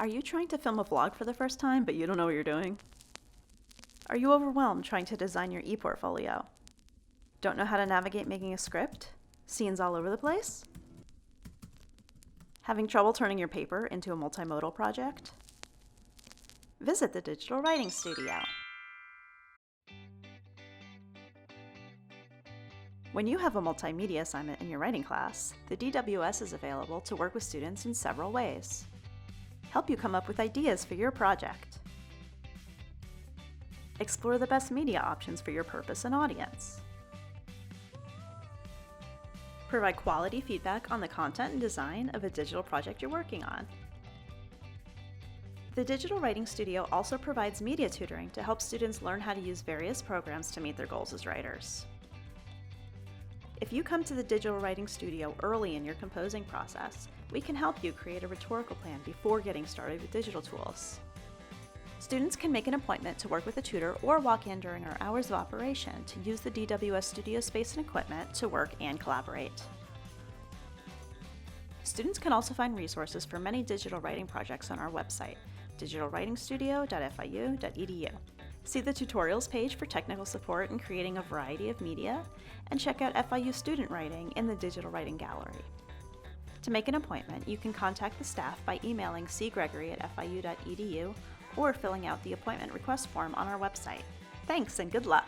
Are you trying to film a vlog for the first time, but you don't know what you're doing? Are you overwhelmed trying to design your e-portfolio? Don't know how to navigate making a script? Scenes all over the place? Having trouble turning your paper into a multimodal project? Visit the Digital Writing Studio. When you have a multimedia assignment in your writing class, the DWS is available to work with students in several ways. Help you come up with ideas for your project. Explore the best media options for your purpose and audience. Provide quality feedback on the content and design of a digital project you're working on. The Digital Writing Studio also provides media tutoring to help students learn how to use various programs to meet their goals as writers. If you come to the Digital Writing Studio early in your composing process, we can help you create a rhetorical plan before getting started with digital tools. Students can make an appointment to work with a tutor or walk in during our hours of operation to use the DWS studio space and equipment to work and collaborate. Students can also find resources for many digital writing projects on our website, digitalwritingstudio.fiu.edu. See the tutorials page for technical support in creating a variety of media, and check out FIU Student Writing in the Digital Writing Gallery. To make an appointment, you can contact the staff by emailing cgregory@fiu.edu or filling out the appointment request form on our website. Thanks and good luck!